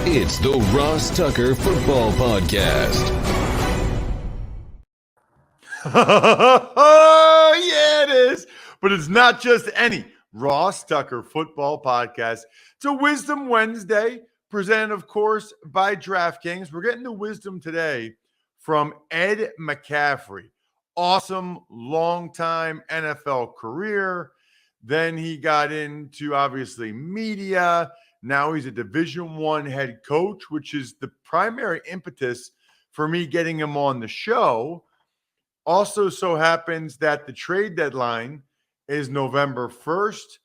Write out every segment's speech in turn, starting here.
It's the Ross Tucker Football Podcast. Oh, yeah, it is. But it's not just any Ross Tucker Football Podcast. It's a Wisdom Wednesday, presented, of course, by DraftKings. We're getting the wisdom today from Ed McCaffrey. Awesome, long-time NFL career. Then he got into, obviously, media. Now he's a Division I head coach, which is the primary impetus for me getting him on the show. Also, so happens that the trade deadline is November 1st,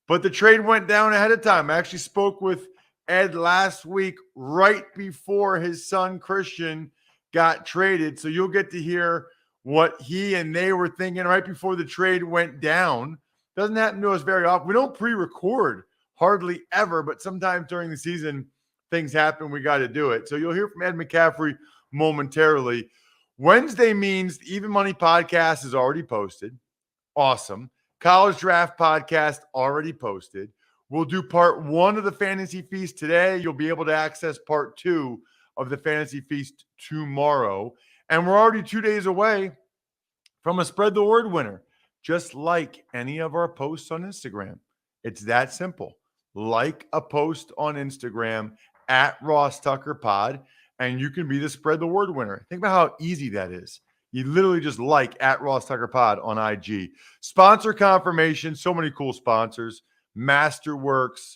but the trade went down ahead of time. I actually spoke with Ed last week, right before his son Christian got traded. So you'll get to hear what he and they were thinking right before the trade went down. Doesn't happen to us very often. We don't pre-record hardly ever, but sometimes during the season, things happen. We got to do it. So you'll hear from Ed McCaffrey momentarily. Wednesday means the Even Money podcast is already posted. Awesome. College Draft podcast already posted. We'll do part 1 of the Fantasy Feast today. You'll be able to access part 2 of the Fantasy Feast tomorrow. And we're already 2 days away from a Spread the Word winner, just like any of our posts on Instagram. It's that simple. Like a post on Instagram at Ross Tucker Pod, and you can be the Spread the Word winner. Think about how easy that is. You literally just like at Ross Tucker Pod on IG. Sponsor confirmation, so many cool sponsors. Masterworks,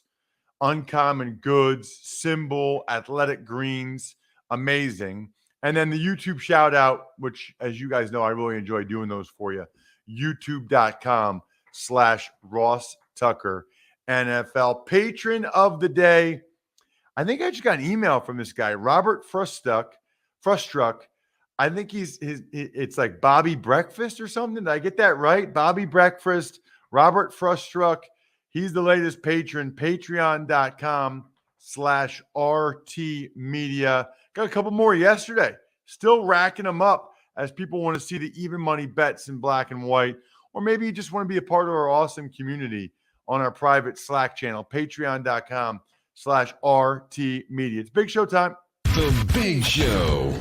Uncommon Goods, Symbol, Athletic Greens, amazing. And then the YouTube shout out, which, as you guys know, I really enjoy doing those for you. YouTube.com/Ross Tucker NFL. Patron of the day. I think I just got an email from this guy, Robert Frustruck. I think it's like Bobby Breakfast or something. Did I get that right? Bobby Breakfast, Robert Frustruck. He's the latest patron, patreon.com/RT Media. Got a couple more yesterday. Still racking them up as people want to see the even money bets in black and white. Or maybe you just want to be a part of our awesome community on our private Slack channel, patreon.com/RT Media. It's Big Show time. The Big Show.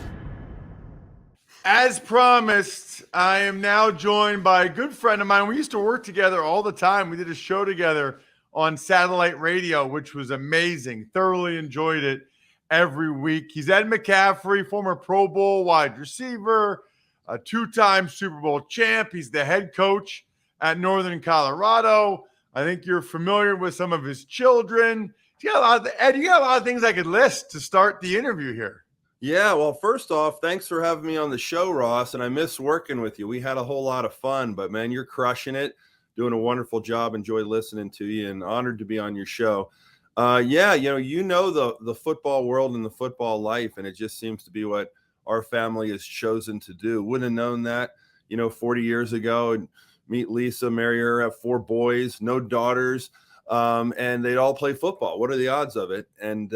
As promised, I am now joined by a good friend of mine. We used to work together all the time. We did a show together on satellite radio, which was amazing. Thoroughly enjoyed it every week. He's Ed McCaffrey, former Pro Bowl wide receiver, a 2-time Super Bowl champ. He's the head coach at Northern Colorado. I think you're familiar with some of his children. Ed, you got a lot of things I could list to start the interview here. Yeah, well, first off, thanks for having me on the show, Ross, and I miss working with you. We had a whole lot of fun, but, man, you're crushing it, doing a wonderful job. Enjoy listening to you, and honored to be on your show. The football world and the football life, and it just seems to be what our family has chosen to do. Wouldn't have known that, 40 years ago. And meet Lisa, marry her, have 4 boys, no daughters, and they'd all play football. What are the odds of it? And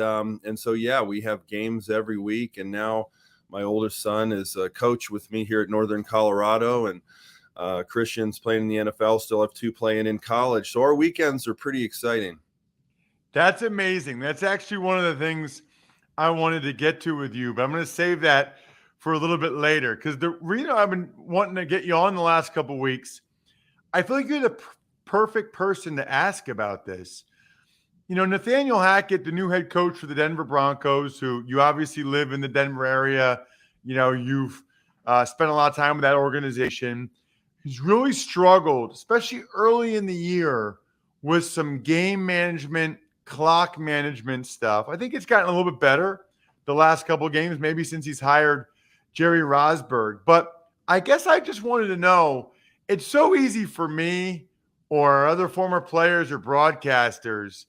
so, yeah, we have games every week. And now my oldest son is a coach with me here at Northern Colorado, and Christian's playing in the NFL, still have 2 playing in college. So our weekends are pretty exciting. That's amazing. That's actually one of the things I wanted to get to with you, but I'm going to save that for a little bit later, because the reason I've been wanting to get you on the last couple of weeks, I feel like you're the perfect person to ask about this. Nathaniel Hackett, the new head coach for the Denver Broncos, who you obviously live in the Denver area. You've spent a lot of time with that organization. He's really struggled, especially early in the year, with some game management, clock management stuff. I think it's gotten a little bit better the last couple of games, maybe since he's hired Jerry Rosburg. But I guess I just wanted to know, it's so easy for me or other former players or broadcasters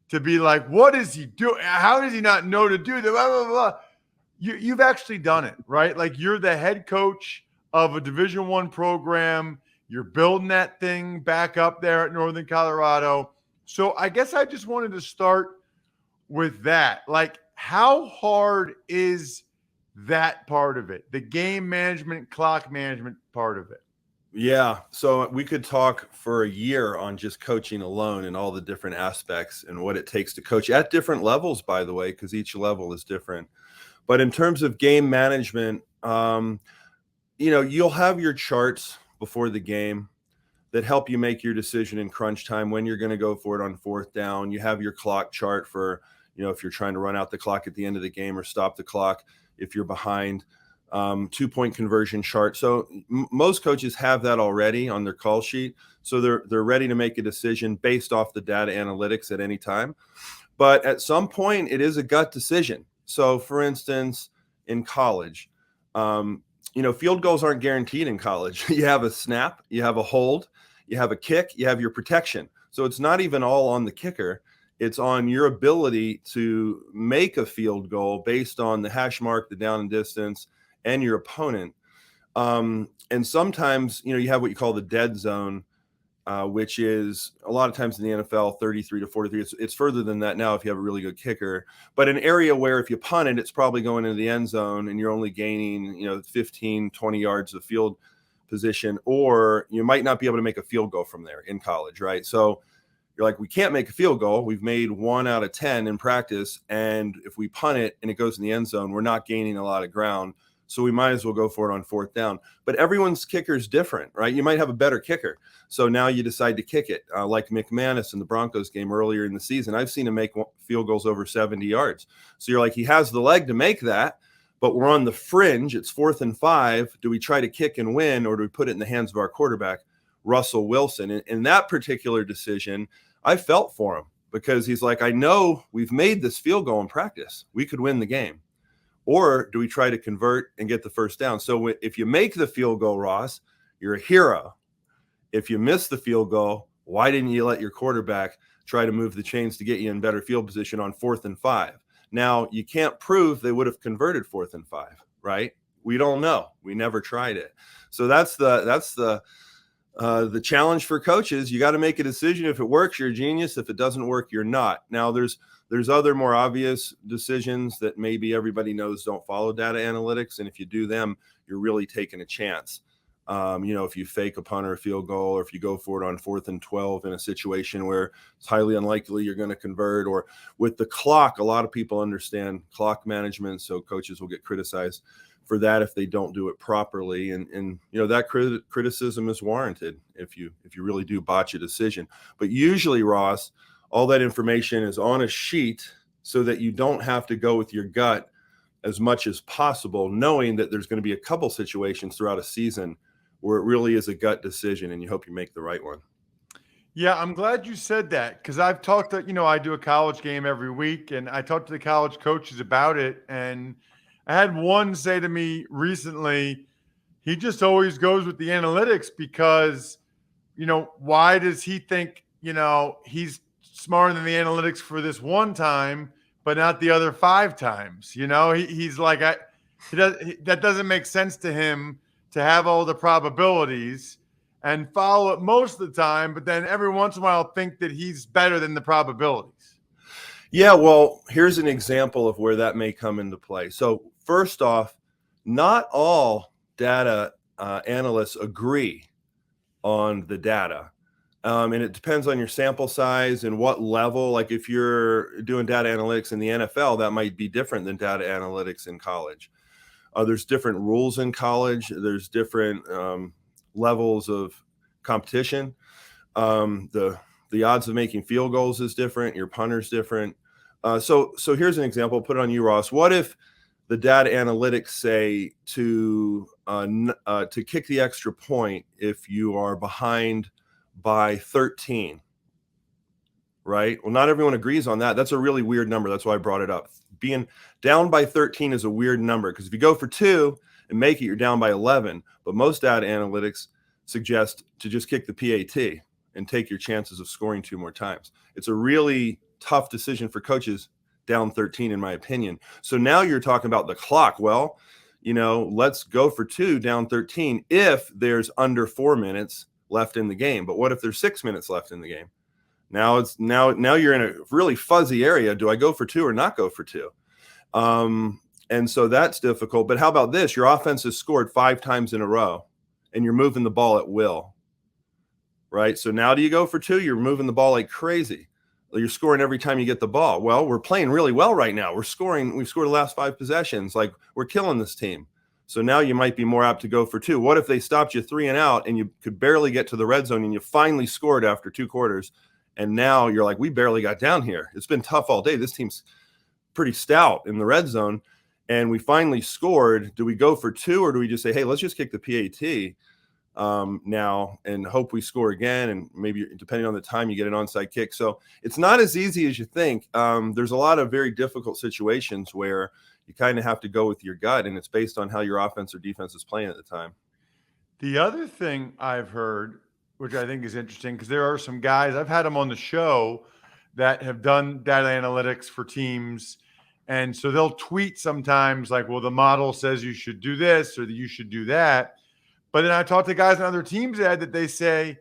to be like, what is he doing? How does he not know to do that? Blah, blah, blah. You've actually done it, right? Like, you're the head coach of a Division I program. You're building that thing back up there at Northern Colorado. So I guess I just wanted to start with that. Like, how hard is that part of it? The game management, clock management part of it? Yeah. So we could talk for a year on just coaching alone and all the different aspects and what it takes to coach at different levels, by the way, because each level is different. But in terms of game management, you'll have your charts before the game that help you make your decision in crunch time when you're going to go for it on fourth down. You have your clock chart for, if you're trying to run out the clock at the end of the game or stop the clock if you're behind. 2-point conversion chart. So most coaches have that already on their call sheet. So they're ready to make a decision based off the data analytics at any time. But at some point, it is a gut decision. So for instance, in college, field goals aren't guaranteed in college. You have a snap, you have a hold, you have a kick, you have your protection. So it's not even all on the kicker. It's on your ability to make a field goal based on the hash mark, the down and distance, and your opponent. And sometimes, you have what you call the dead zone, which is a lot of times in the NFL, 33 to 43. It's further than that now if you have a really good kicker. But an area where if you punt it, it's probably going into the end zone and you're only gaining, 15, 20 yards of field position, or you might not be able to make a field goal from there in college, right? So you're like, we can't make a field goal. We've made 1 out of 10 in practice. And if we punt it and it goes in the end zone, we're not gaining a lot of ground. So we might as well go for it on fourth down. But everyone's kicker is different, right? You might have a better kicker. So now you decide to kick it, like McManus in the Broncos game earlier in the season. I've seen him make field goals over 70 yards. So you're like, he has the leg to make that, but we're on the fringe. It's 4th and 5. Do we try to kick and win, or do we put it in the hands of our quarterback, Russell Wilson? In that particular decision, I felt for him because he's like, I know we've made this field goal in practice. We could win the game. Or do we try to convert and get the first down? So if you make the field goal, Ross, you're a hero. If you miss the field goal, why didn't you let your quarterback try to move the chains to get you in better field position on 4th and 5? Now, you can't prove they would have converted 4th and 5, right? We don't know. We never tried it. So that's the challenge for coaches. You got to make a decision. If it works, you're a genius. If it doesn't work, you're not. Now, there's other more obvious decisions that maybe everybody knows don't follow data analytics. And if you do them, you're really taking a chance. If you fake a punt or a field goal, or if you go for it on 4th and 12 in a situation where it's highly unlikely you're going to convert, or with the clock, a lot of people understand clock management. So coaches will get criticized for that if they don't do it properly. And that criticism is warranted if you really do botch a decision. But usually, Ross, all that information is on a sheet so that you don't have to go with your gut as much as possible, knowing that there's going to be a couple situations throughout a season where it really is a gut decision and you hope you make the right one. Yeah, I'm glad you said that, because I've talked to, I do a college game every week, and I talked to the college coaches about it. And I had one say to me recently, he just always goes with the analytics because, why does he think, he's smarter than the analytics for this one time, but not the other 5 times? He's like, that doesn't make sense to him to have all the probabilities and follow it most of the time, but then every once in a while think that he's better than the probabilities. Yeah, well, here's an example of where that may come into play. So first off, not all data analysts agree on the data. And it depends on your sample size and what level. Like if you're doing data analytics in the NFL, that might be different than data analytics in college. There's different rules in college. There's different levels of competition. The odds of making field goals is different. Your punter's different. So here's an example. Put it on you, Ross. What if the data analytics say to kick the extra point if you are behind by 13, right? Well, not everyone agrees on that. That's a really weird number. That's why I brought it up. Being down by 13 is a weird number because if you go for 2 and make it, you're down by 11. But most data analytics suggest to just kick the PAT and take your chances of scoring 2 more times. It's a really tough decision for coaches down 13, in my opinion. So now you're talking about the clock. Well, let's go for 2 down 13 if there's under 4 minutes left in the game. But what if there's 6 minutes left in the game? Now you're in a really fuzzy area. Do I go for 2 or not go for 2? And so that's difficult. But how about this? Your offense has scored 5 times in a row and you're moving the ball at will, right? So now do you go for 2? You're moving the ball like crazy. You're scoring every time you get the ball. Well, we're playing really well right now. We've scored the last 5 possessions. Like, we're killing this team. So now you might be more apt to go for 2. What if they stopped you 3 and out and you could barely get to the red zone and you finally scored after 2 quarters? And now you're like, we barely got down here. It's been tough all day. This team's pretty stout in the red zone. And we finally scored. Do we go for 2, or do we just say, hey, let's just kick the PAT now and hope we score again? And maybe, depending on the time, you get an onside kick. So it's not as easy as you think. There's a lot of very difficult situations where you kind of have to go with your gut, and it's based on how your offense or defense is playing at the time. The other thing I've heard, which I think is interesting, because there are some guys, I've had them on the show that have done data analytics for teams. And so they'll tweet sometimes like, well, the model says you should do this or that you should do that. But then I talk to guys on other teams, Ed, that they say,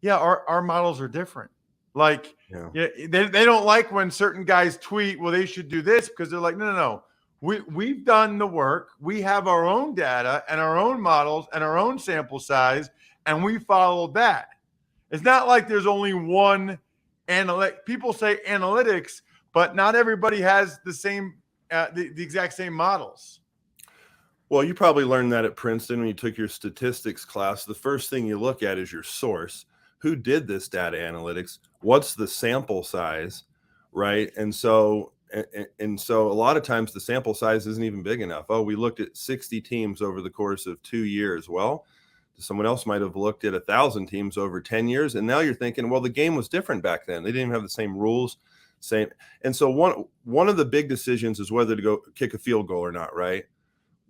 yeah, our models are different. Like, yeah, they don't like when certain guys tweet, well, they should do this, because they're like, no. We've done the work. We have our own data and our own models and our own sample size, and we followed that. It's not like there's only one analytic. People say analytics, but not everybody has the same, the exact same models. Well, you probably learned that at Princeton when you took your statistics class. The first thing you look at is your source. Who did this data analytics? What's the sample size, right? And so a lot of times the sample size isn't even big enough. Oh, we looked at 60 teams over the course of 2 years. Well, someone else might have looked at 1,000 teams over 10 years. And now you're thinking, well, the game was different back then. They didn't even have the same rules. And so one of the big decisions is whether to go kick a field goal or not, right?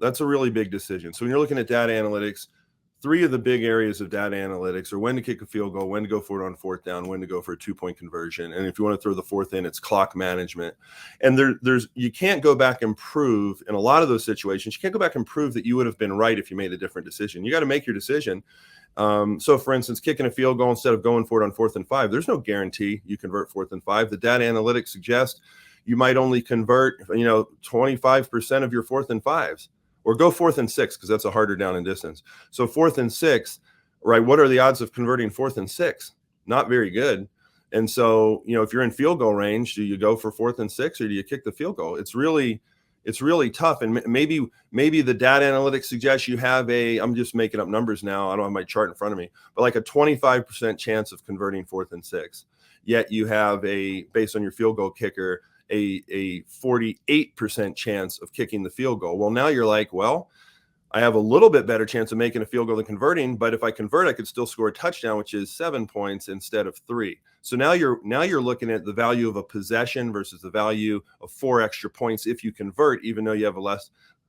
That's a really big decision. So when you're looking at data analytics, 3 of the big areas of data analytics are when to kick a field goal, when to go for it on 4th down, when to go for a 2-point conversion. And if you want to throw the 4th in, it's clock management. And there's you can't go back and prove in a lot of those situations. You can't go back and prove that you would have been right if you made a different decision. You got to make your decision. So for instance, kicking a field goal instead of going for it on 4th and 5, there's no guarantee you convert 4th and 5. The data analytics suggest you might only convert, 25% of your 4th and 5s. Or go 4th and 6, because that's a harder down and distance. So 4th and 6, right? What are the odds of converting 4th and 6? Not very good. And so, if you're in field goal range, do you go for 4th and 6 or do you kick the field goal? It's really tough. And maybe the data analytics suggests you have I'm just making up numbers now. I don't have my chart in front of me, but like a 25% chance of converting 4th and 6. Yet you have based on your field goal kicker, a 48% chance of kicking the field goal. Well, now you're like, well, I have a little bit better chance of making a field goal than converting, but if I convert, I could still score a touchdown, which is 7 points instead of 3. So now you're looking at the value of a possession versus the value of 4 extra points if you convert, even though you have a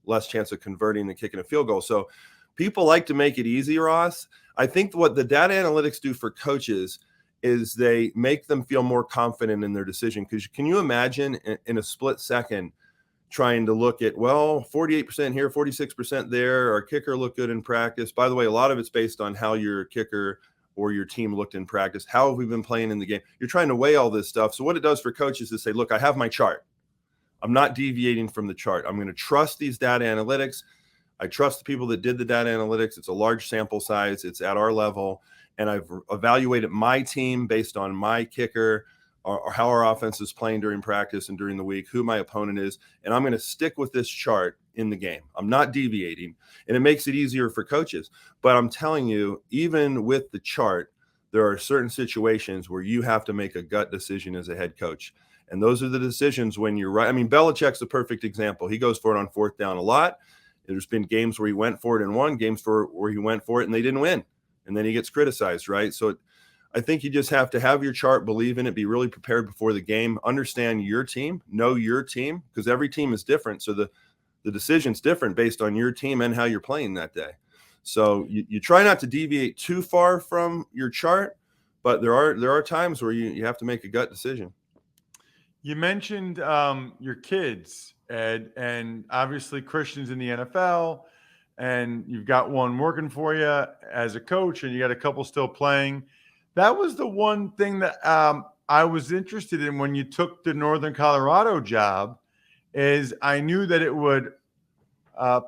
less chance of converting than kicking a field goal. So people like to make it easy, Ross. I think what the data analytics do for coaches is they make them feel more confident in their decision. Because can you imagine in a split second trying to look at, well, 48% here, 46% there, our kicker looked good in practice. By the way, a lot of it's based on how your kicker or your team looked in practice. How have we been playing in the game? You're trying to weigh all this stuff. So what it does for coaches is say, look, I have my chart. I'm not deviating from the chart. I'm going to trust these data analytics. I trust the people that did the data analytics. It's a large sample size. It's at our level. And I've evaluated my team based on my kicker or how our offense is playing during practice and during the week, who my opponent is. And I'm going to stick with this chart in the game. I'm not deviating. And it makes it easier for coaches. But I'm telling you, even with the chart, there are certain situations where you have to make a gut decision as a head coach. And those are the decisions when you're right. I mean, Belichick's a perfect example. He goes for it on 4th down a lot. There's been games where he went for it and won, games where he went for it and they didn't win. And then he gets criticized, right? So I think you just have to have your chart, believe in it, be really prepared before the game, understand your team, know your team, because every team is different. So the decision's different based on your team and how you're playing that day. So you try not to deviate too far from your chart, but there are times where you have to make a gut decision. You mentioned your kids, Ed, and obviously Christian's in the NFL. And you've got one working for you as a coach, and you got a couple still playing. That was the one thing that I was interested in when you took the Northern Colorado job, is I knew that it would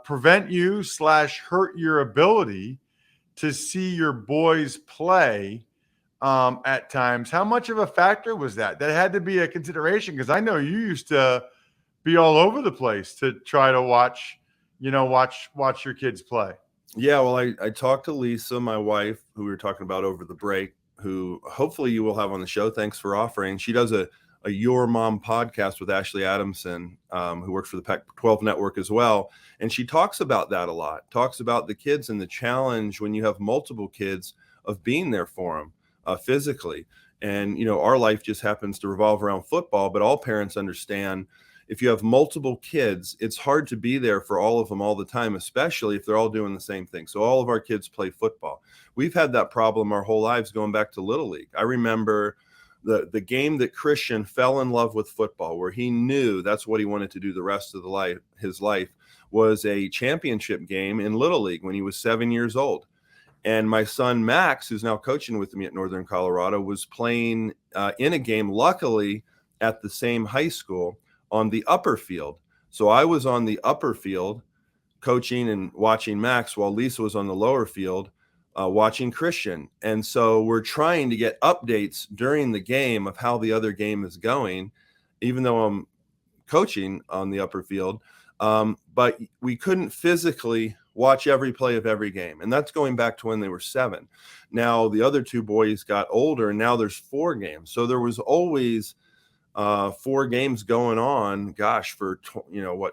prevent you / hurt your ability to see your boys play at times. How much of a factor was that? That had to be a consideration, because I know you used to be all over the place to try to watch your kids play. Yeah, well, I talked to Lisa, my wife, who we were talking about over the break, who hopefully you will have on the show. Thanks for offering. She does a Your Mom podcast with Ashley Adamson, who works for the Pac-12 network as well. And she talks about that a lot, talks about the kids and the challenge when you have multiple kids of being there for them physically. And, our life just happens to revolve around football, but all parents understand if you have multiple kids, it's hard to be there for all of them all the time, especially if they're all doing the same thing. So all of our kids play football. We've had that problem our whole lives going back to Little League. I remember the game that Christian fell in love with football, where he knew that's what he wanted to do the rest of his life, was a championship game in Little League when he was 7 years old. And my son, Max, who's now coaching with me at Northern Colorado, was playing in a game, luckily, at the same high school on the upper field. So I was on the upper field coaching and watching Max, while Lisa was on the lower field watching Christian. And so we're trying to get updates during the game of how the other game is going, even though I'm coaching on the upper field. But we couldn't physically watch every play of every game. And that's going back to when they were 7. Now the other 2 boys got older, and now there's 4 games. So there was always 4 games going on, for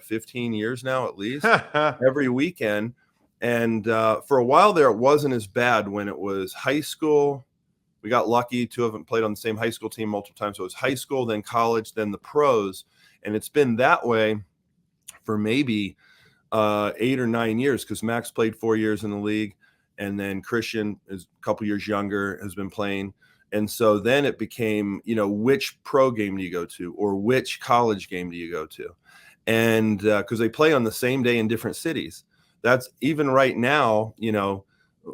15 years now at least, every weekend. And for a while there, it wasn't as bad when it was high school. We got lucky. 2 of them played on the same high school team multiple times. So it was high school, then college, then the pros. And it's been that way for maybe 8 or 9 years, because Max played 4 years in the league. And then Christian is a couple years younger, has been playing. And so then it became, which pro game do you go to, or which college game do you go to? And because they play on the same day in different cities. That's even right now,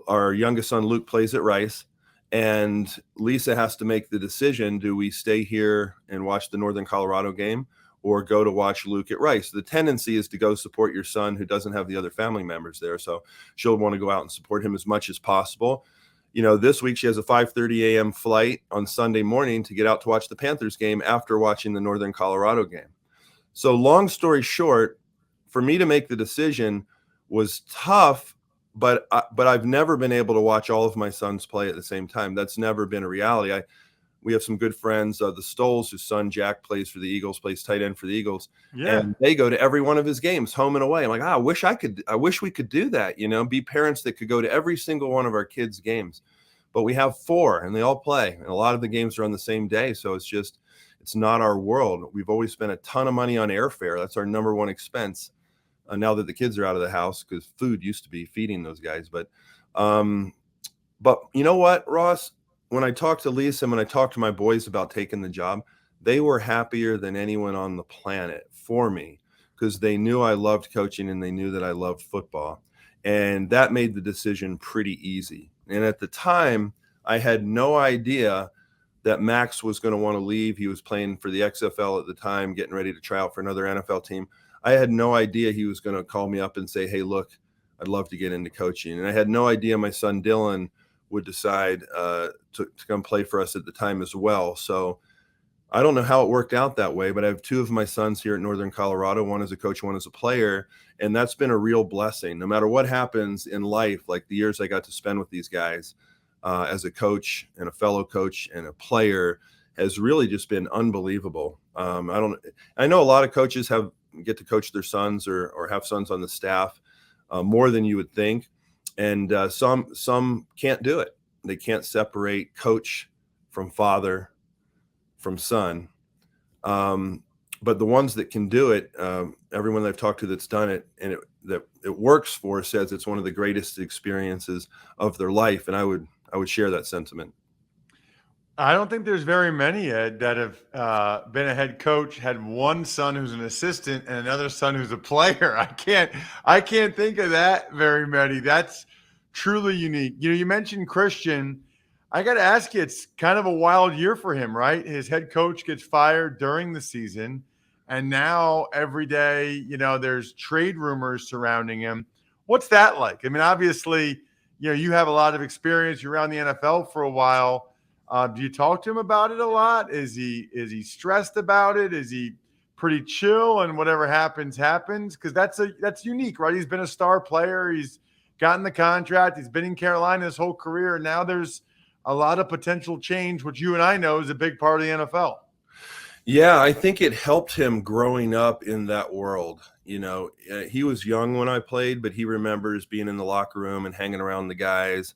our youngest son, Luke, plays at Rice, and Lisa has to make the decision. Do we stay here and watch the Northern Colorado game, or go to watch Luke at Rice? The tendency is to go support your son who doesn't have the other family members there. So she'll want to go out and support him as much as possible. This week she has a 5:30 a.m. flight on Sunday morning to get out to watch the Panthers game after watching the Northern Colorado game. So long story short, for me to make the decision was tough, but I've never been able to watch all of my sons play at the same time. That's never been a reality. We have some good friends, the Stolls, whose son Jack plays for the Eagles, plays tight end for the Eagles. Yeah. And they go to every one of his games, home and away. I'm like, I wish we could do that, be parents that could go to every single one of our kids' games. But we have 4 and they all play. And a lot of the games are on the same day. So it's not our world. We've always spent a ton of money on airfare. That's our number one expense now that the kids are out of the house, because food used to be feeding those guys. But you know what, Ross? When I talked to Lisa and when I talked to my boys about taking the job, they were happier than anyone on the planet for me, because they knew I loved coaching and they knew that I loved football. And that made the decision pretty easy. And at the time, I had no idea that Max was going to want to leave. He was playing for the XFL at the time, getting ready to try out for another NFL team. I had no idea he was going to call me up and say, hey, look, I'd love to get into coaching. And I had no idea my son Dylan would decide to come play for us at the time as well. So I don't know how it worked out that way, but I have 2 of my sons here at Northern Colorado, one as a coach, one as a player. And that's been a real blessing. No matter what happens in life, like the years I got to spend with these guys as a coach and a fellow coach and a player, has really just been unbelievable. I know a lot of coaches get to coach their sons or have sons on the staff more than you would think. And some can't do it. They can't separate coach from father, from son. But the ones that can do it, everyone I've talked to that's done it and it works for, says it's one of the greatest experiences of their life. And I would share that sentiment. I don't think there's very many, Ed, that have been a head coach, had one son who's an assistant and another son who's a player. I can't think of that very many. That's truly unique. You mentioned Christian. I got to ask you, it's kind of a wild year for him, right? His head coach gets fired during the season, and now every day, there's trade rumors surrounding him. What's that like? I mean, obviously, you have a lot of experience. You're around the NFL for a while. Do you talk to him about it a lot? Is he stressed about it? Is he pretty chill and whatever happens, happens? Because that's unique, right? He's been a star player. He's gotten the contract. He's been in Carolina his whole career. And now there's a lot of potential change, which you and I know is a big part of the NFL. Yeah, I think it helped him growing up in that world. He was young when I played, but he remembers being in the locker room and hanging around the guys.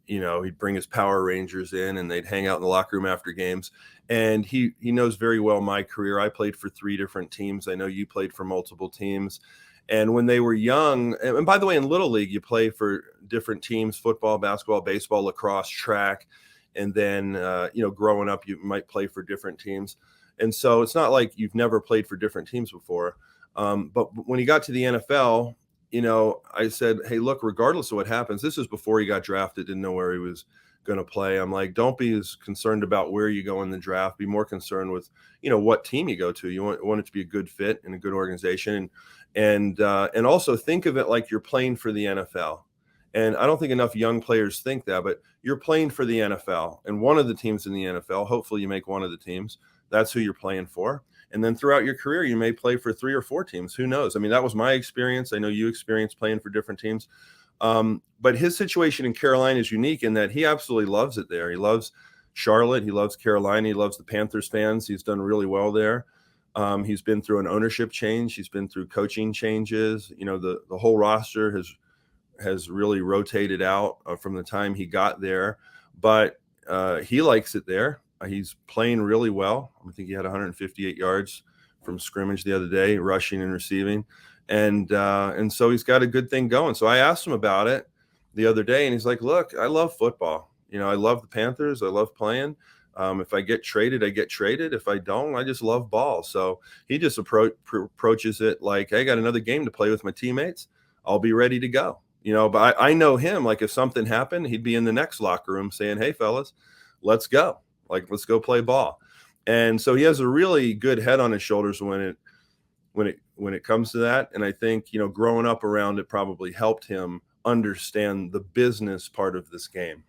He'd bring his Power Rangers in and they'd hang out in the locker room after games. And he knows very well my career. I played for 3 different teams. I know you played for multiple teams. And when they were young, and by the way, in Little League, you play for different teams: football, basketball, baseball, lacrosse, track. And then, growing up, you might play for different teams. And so it's not like you've never played for different teams before. But when he got to the NFL, I said, hey, look, regardless of what happens, this is before he got drafted, didn't know where he was going to play. I'm like, don't be as concerned about where you go in the draft. Be more concerned with, what team you go to. You want it to be a good fit and a good organization. And also think of it like you're playing for the NFL. And I don't think enough young players think that, but you're playing for the NFL and one of the teams in the NFL. Hopefully you make one of the teams. That's who you're playing for. And then throughout your career, you may play for 3 or 4 teams. Who knows? I mean, that was my experience. I know you experienced playing for different teams. But his situation in Carolina is unique in that he absolutely loves it there. He loves Charlotte. He loves Carolina. He loves the Panthers fans. He's done really well there. He's been through an ownership change. He's been through coaching changes. The whole roster has really rotated out from the time he got there, but he likes it there. He's playing really well. I think he had 158 yards from scrimmage the other day, rushing and receiving. And so he's got a good thing going. So I asked him about it the other day and he's like, look, I love football. I love the Panthers. I love playing. If I get traded, I get traded. If I don't, I just love ball. So he just approaches it like, hey, I got another game to play with my teammates. I'll be ready to go. But I know him, like if something happened, he'd be in the next locker room saying, hey, fellas, let's go. Like, let's go play ball. And so he has a really good head on his shoulders when it comes to that. And I think, growing up around it probably helped him understand the business part of this game.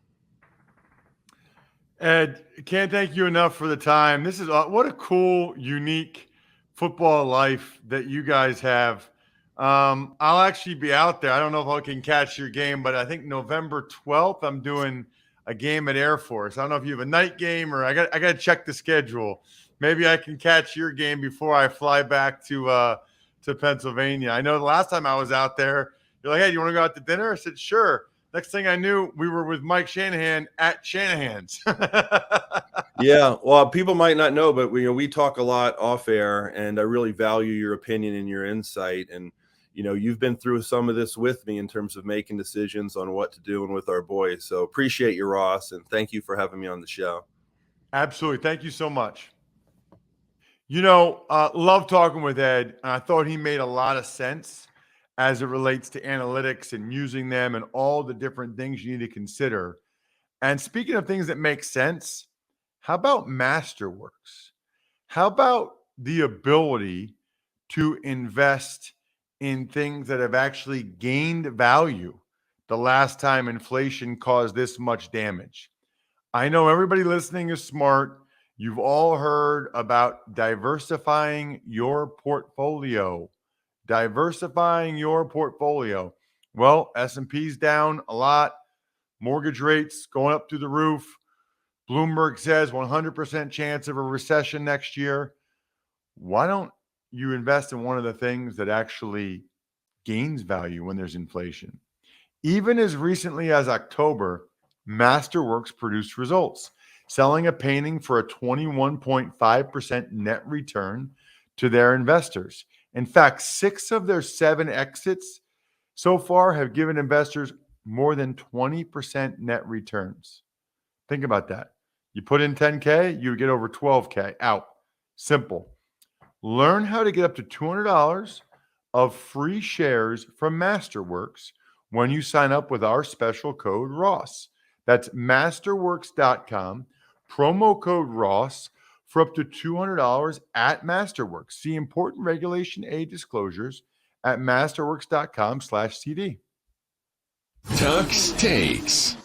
Ed, can't thank you enough for the time. This is what a cool, unique football life that you guys have. I'll actually be out there. I don't know if I can catch your game, but I think November 12th, I'm doing a game at Air Force. I don't know if you have a night game or I got to check the schedule. Maybe I can catch your game before I fly back to Pennsylvania. I know the last time I was out there, you're like, hey, do you want to go out to dinner? I said, sure. Next thing I knew, we were with Mike Shanahan at Shanahan's. Yeah, well, people might not know, but we talk a lot off air, and I really value your opinion and your insight. And you've been through some of this with me in terms of making decisions on what to do and with our boys. So appreciate you, Ross, and thank you for having me on the show. Absolutely, thank you so much. Love talking with Ed, and I thought he made a lot of sense as it relates to analytics and using them and all the different things you need to consider. And speaking of things that make sense, how about Masterworks? How about the ability to invest in things that have actually gained value the last time inflation caused this much damage? I know everybody listening is smart. You've all heard about diversifying your portfolio. Diversifying your portfolio. Well, S&P's down a lot. Mortgage rates going up through the roof. Bloomberg says 100% chance of a recession next year. Why don't you invest in one of the things that actually gains value when there's inflation? Even as recently as October, Masterworks produced results, selling a painting for a 21.5% net return to their investors. In fact, 6 of their 7 exits so far have given investors more than 20% net returns. Think about that. You put in 10K, you get over 12K out. Simple. Learn how to get up to $200 of free shares from Masterworks when you sign up with our special code Ross. That's masterworks.com, promo code Ross for up to $200 at Masterworks. See important Regulation A disclosures at masterworks.com/CD. Tux Takes.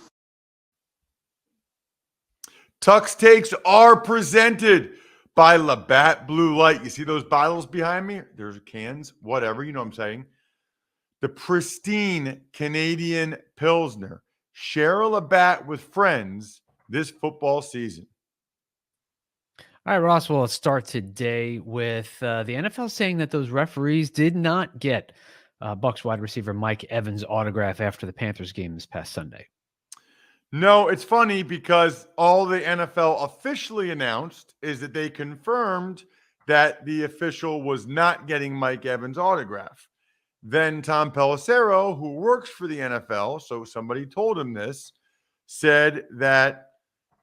Tux Takes are presented by Labatt Blue Light. You see those bottles behind me? There's cans, whatever, you know what I'm saying. The pristine Canadian Pilsner. Share a Labatt with friends this football season. All right, Ross, well, let's start today with the NFL saying that those referees did not get Bucs wide receiver Mike Evans' autograph after the Panthers game this past Sunday. No, it's funny because all the NFL officially announced is that they confirmed that the official was not getting Mike Evans' autograph. Then Tom Pelissero, who works for the NFL, so somebody told him this, said that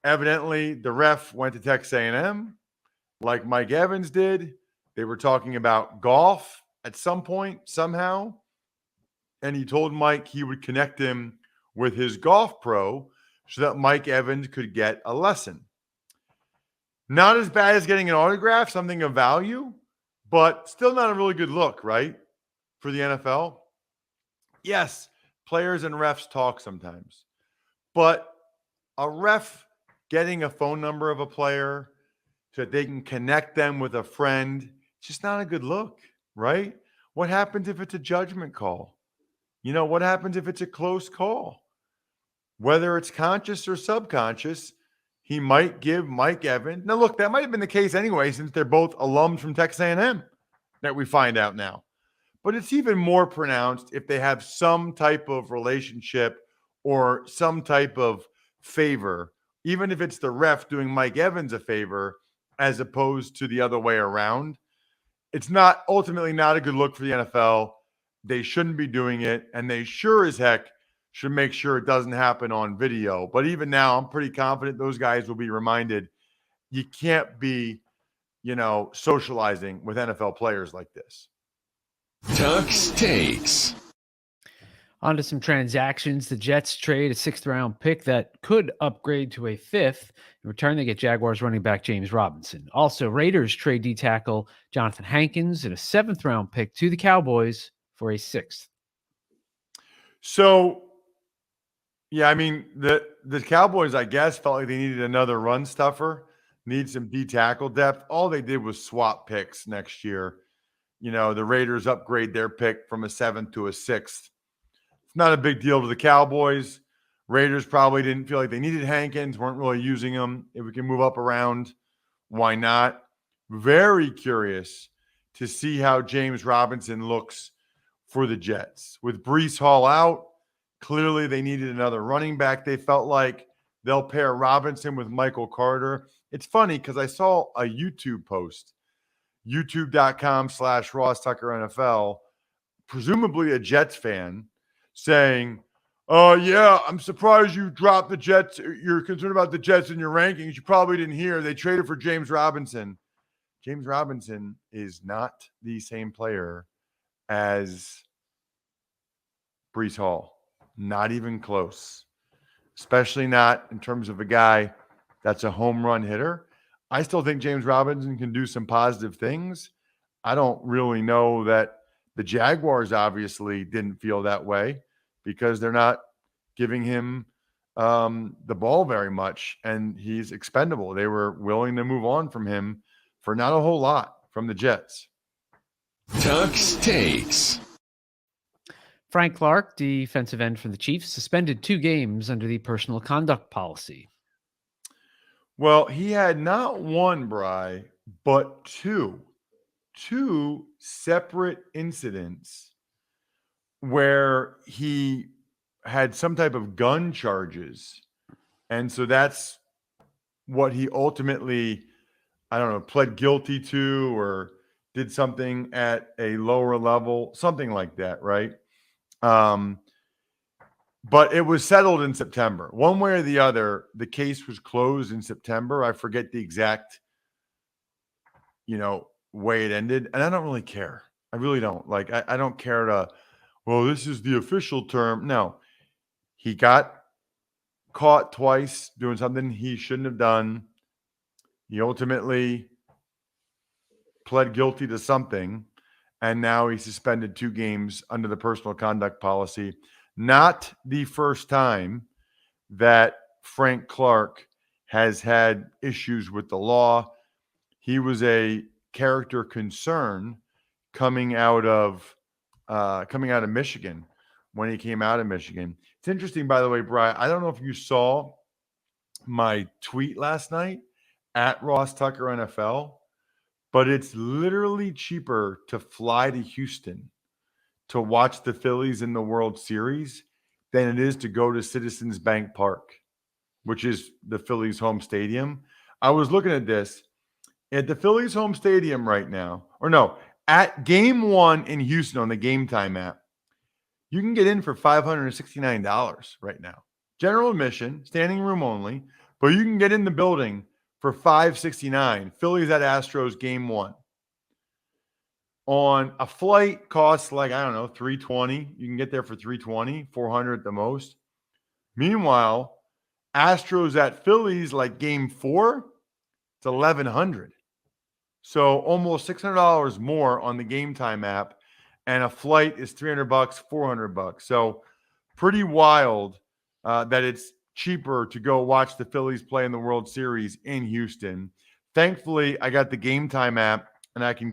evidently the ref went to Texas A&M like Mike Evans did. They were talking about golf at some point somehow, and he told Mike he would connect him with his golf pro so that Mike Evans could get a lesson. Not as bad as getting an autograph, something of value, but still not a really good look, right, for the NFL? Yes, players and refs talk sometimes, but a ref getting a phone number of a player so that they can connect them with a friend, it's just not a good look, right? What happens if it's a judgment call? You know, what happens if it's a close call? Whether it's conscious or subconscious, he might give Mike Evans. Now, look, that might have been the case anyway, since they're both alums from Texas A&M that we find out now. But it's even more pronounced if they have some type of relationship or some type of favor, even if it's the ref doing Mike Evans a favor as opposed to the other way around. It's not ultimately not a good look for the NFL. They shouldn't be doing it, and they sure as heck should make sure it doesn't happen on video. But even now, I'm pretty confident those guys will be reminded you can't be, socializing with NFL players like this. Tux Takes. On to some transactions. The Jets trade a 6th-round pick that could upgrade to a 5th. In return, they get Jaguars running back James Robinson. Also, Raiders trade D-tackle Jonathan Hankins and a 7th-round pick to the Cowboys for a 6th. So, yeah, I mean, the Cowboys, I guess, felt like they needed another run stuffer, need some D-tackle depth. All they did was swap picks next year. The Raiders upgrade their pick from a 7th to a 6th. It's not a big deal to the Cowboys. Raiders probably didn't feel like they needed Hankins, weren't really using him. If we can move up around, why not? Very curious to see how James Robinson looks for the Jets. With Breece Hall out, clearly they needed another running back. They felt like they'll pair Robinson with Michael Carter. It's funny because I saw a YouTube post, youtube.com/Ross Tucker NFL, presumably a Jets fan, saying, "Oh, yeah, I'm surprised you dropped the Jets. You're concerned about the Jets in your rankings. You probably didn't hear. They traded for James Robinson." James Robinson is not the same player as Breece Hall. Not even close. Especially not in terms of a guy that's a home run hitter. I still think James Robinson can do some positive things. I don't really know that the Jaguars obviously didn't feel that way because they're not giving him the ball very much, and he's expendable. They were willing to move on from him for not a whole lot from the Jets. Tux Takes. Frank Clark, defensive end for the Chiefs, suspended 2 games under the personal conduct policy. Well, he had not one, Bri, but two separate incidents where he had some type of gun charges. And so that's what he ultimately, pled guilty to or did something at a lower level, something like that, right? But it was settled in September. One way or the other, the case was closed in September. I forget the exact, way it ended. And I don't really care. I really don't. Like, I don't care this is the official term. No. He got caught twice doing something he shouldn't have done. He ultimately pled guilty to something. And now he's suspended 2 games under the personal conduct policy. Not the first time that Frank Clark has had issues with the law. He was a character concern coming out of Michigan when he came out of Michigan. It's interesting, by the way, Brian. I don't know if you saw my tweet last night at Ross Tucker NFL, but it's literally cheaper to fly to Houston to watch the Phillies in the World Series than it is to go to Citizens Bank Park, which is the Phillies' home stadium. I was looking at this at the Phillies' home stadium right now, or no, at Game 1 in Houston on the Game Time app. You can get in for $569 right now. General admission, standing room only, but you can get in the building for $569. Phillies at Astros Game 1. On a flight costs like, I don't know, $320. You can get there for $320, $400 at the most. Meanwhile, Astros at Phillies, like Game 4, it's $1,100. So almost $600 more on the Game Time app, and a flight is $300, $400. So pretty wild that it's cheaper to go watch the Phillies play in the World Series in Houston. Thankfully, I got the Game Time app, and I can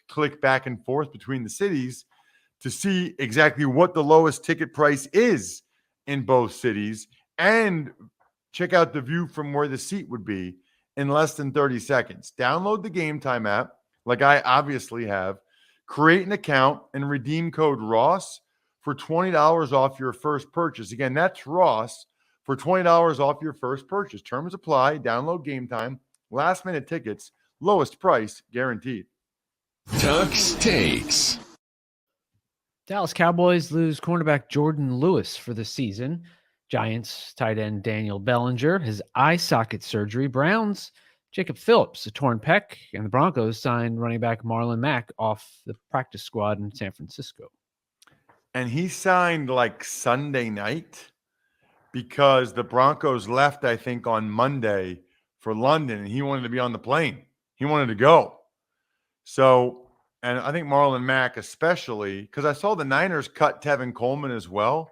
click back and forth between the cities to see exactly what the lowest ticket price is in both cities and check out the view from where the seat would be in less than 30 seconds. Download the Game Time app, like I obviously have, create an account, and redeem code Ross for $20 off your first purchase. Again, that's Ross for $20 off your first purchase. Terms apply. Download Game Time. Last minute tickets. Lowest price guaranteed. Tuck's Takes. Dallas Cowboys lose cornerback Jordan Lewis for the season. Giants tight end Daniel Bellinger has eye socket surgery. Browns Jacob Phillips, a torn pec, and the Broncos signed running back Marlon Mack off the practice squad in San Francisco. And he signed like Sunday night because the Broncos left, I think, on Monday for London, and he wanted to be on the plane. He wanted to go. So, and I think Marlon Mack especially, because I saw the Niners cut Tevin Coleman as well.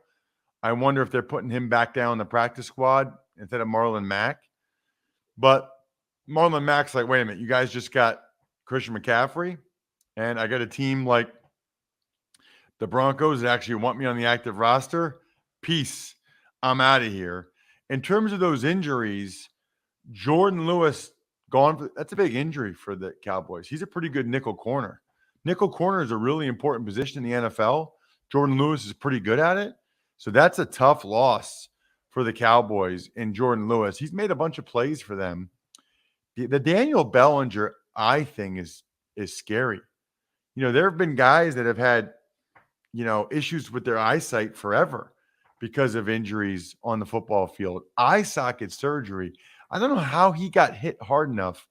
I wonder if they're putting him back down the practice squad instead of Marlon Mack. But Marlon Mack's like, wait a minute, you guys just got Christian McCaffrey, and I got a team like the Broncos that actually want me on the active roster. Peace. I'm out of here. In terms of those injuries, Jordan Lewis gone. That's a big injury for the Cowboys. He's a pretty good nickel corner. Nickel corner is a really important position in the NFL. Jordan Lewis is pretty good at it. So that's a tough loss for the Cowboys in Jordan Lewis. He's made a bunch of plays for them. The Daniel Bellinger eye thing is scary. You know, there have been guys that have had, issues with their eyesight forever because of injuries on the football field. Eye socket surgery. I don't know how he got hit hard enough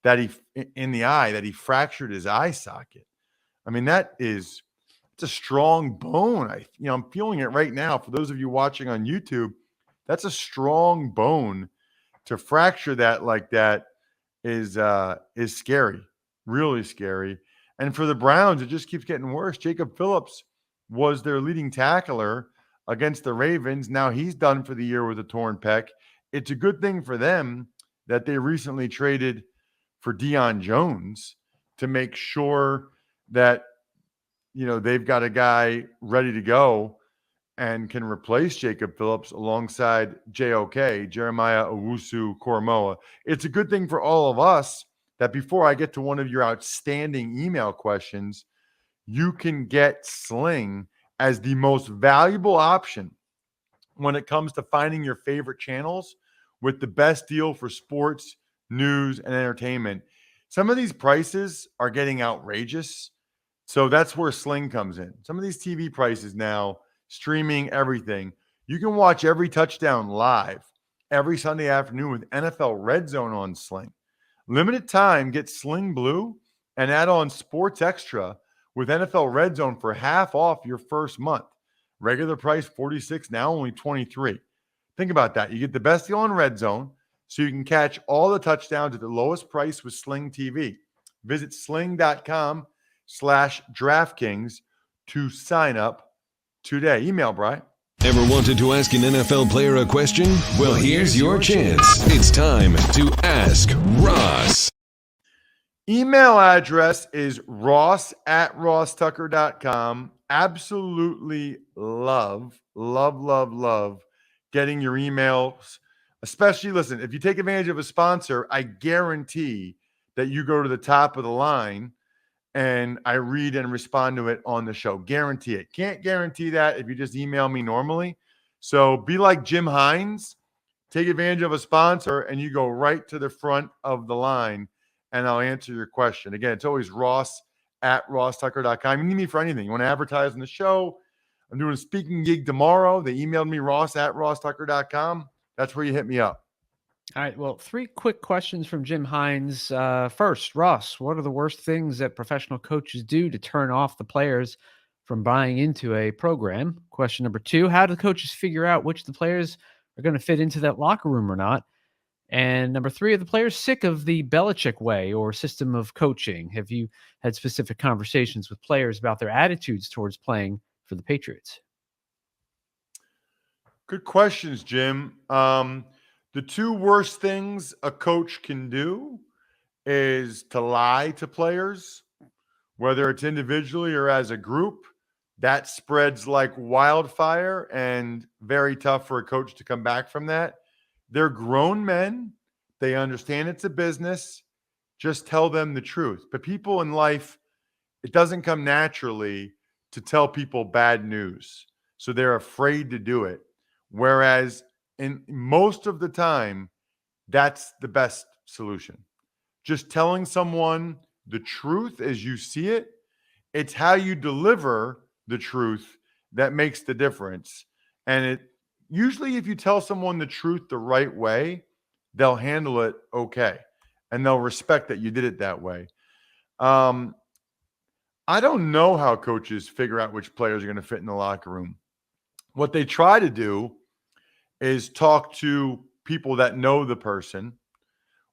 that he fractured his eye socket. I mean, it's a strong bone. I'm feeling it right now. For those of you watching on YouTube, that's a strong bone. To fracture that like that is scary, really scary. And for the Browns, it just keeps getting worse. Jacob Phillips was their leading tackler against the Ravens. Now he's done for the year with a torn pec. It's a good thing for them that they recently traded for Deion Jones to make sure that, they've got a guy ready to go and can replace Jacob Phillips alongside JOK, Jeremiah Owusu-Koramoah. It's a good thing for all of us that before I get to one of your outstanding email questions, you can get Sling as the most valuable option when it comes to finding your favorite channels with the best deal for sports, news, and entertainment. Some of these prices are getting outrageous. So that's where Sling comes in. Some of these TV prices now, streaming everything. You can watch every touchdown live every Sunday afternoon with NFL Red Zone on Sling. Limited time, get Sling Blue and add on Sports Extra with NFL Red Zone for half off your first month. Regular price $46, now only $23. Think about that. You get the best deal on Red Zone, so you can catch all the touchdowns at the lowest price with Sling TV. Visit sling.com/DraftKings to sign up today. Email, Brian. Ever wanted to ask an NFL player a question? Well, here's your chance. It's time to Ask Ross. Email address is ross@rosstucker.com. Absolutely love getting your emails. Especially, listen, if you take advantage of a sponsor, I guarantee that you go to the top of the line and I read and respond to it on the show. Guarantee it. Can't guarantee that if you just email me normally. So be like Jim Hines. Take advantage of a sponsor and you go right to the front of the line and I'll answer your question. Again, it's always ross@rosstucker.com. You need me for anything. You want to advertise on the show? I'm doing a speaking gig tomorrow. They emailed me ross@rosstucker.com. That's where you hit me up. All right. Well, 3 quick questions from Jim Hines. First, Ross, what are the worst things that professional coaches do to turn off the players from buying into a program? Question number 2, how do coaches figure out which the players are going to fit into that locker room or not? And number 3, are the players sick of the Belichick way or system of coaching? Have you had specific conversations with players about their attitudes towards playing for the Patriots? Good questions, Jim. The 2 worst things a coach can do is to lie to players, whether it's individually or as a group. That spreads like wildfire and very tough for a coach to come back from that. They're grown men. They understand it's a business. Just tell them the truth. But people in life, it doesn't come naturally to tell people bad news. So they're afraid to do it. Whereas in most of the time, that's the best solution. Just telling someone the truth as you see it. It's how you deliver the truth that makes the difference. And it usually, if you tell someone the truth the right way, they'll handle it okay. And they'll respect that you did it that way. I don't know how coaches figure out which players are going to fit in the locker room. What they try to do is talk to people that know the person,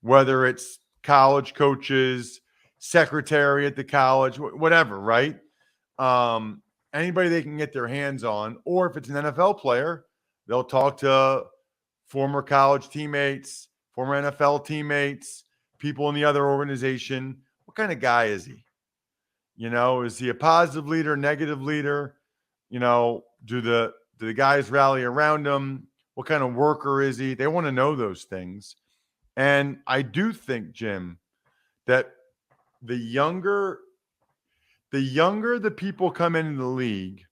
whether it's college coaches, secretary at the college, whatever, right? Anybody they can get their hands on, or if it's an NFL player, they'll talk to former college teammates, former NFL teammates, people in the other organization. What kind of guy is he? You know, is he a positive leader, negative leader? You know, do the guys rally around him? What kind of worker is he? They want to know those things. And I do think, Jim, that the younger the people come into the league,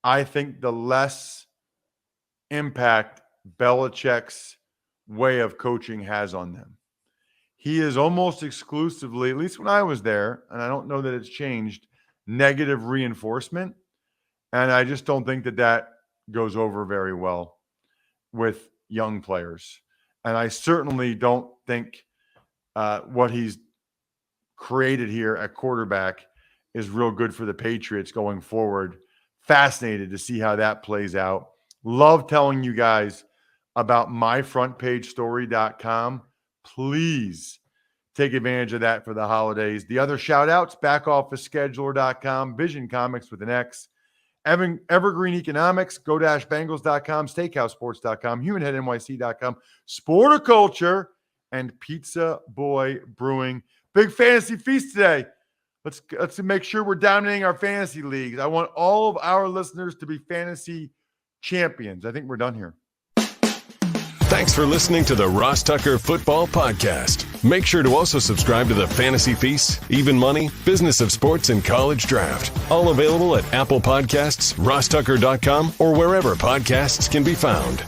I think the less impact Belichick's way of coaching has on them. He is almost exclusively, at least when I was there, and I don't know that it's changed, negative reinforcement. And I just don't think that goes over very well with young players. And I certainly don't think what he's created here at quarterback is real good for the Patriots going forward. Fascinated to see how that plays out. Love telling you guys about myfrontpagestory.com. Please take advantage of that for the holidays. The other shout outs, backofficescheduler.com, Vision Comics with an X, Evergreen Economics, go-bengals.com, steakhousesports.com, humanheadnyc.com, Sporticulture, and Pizza Boy Brewing. Big fantasy feast today. Let's make sure we're dominating our fantasy leagues. I want all of our listeners to be fantasy champions. I think we're done here. Thanks for listening to the Ross Tucker Football Podcast. Make sure to also subscribe to the Fantasy Feast, Even Money, Business of Sports, and College Draft. All available at Apple Podcasts, rosstucker.com, or wherever podcasts can be found.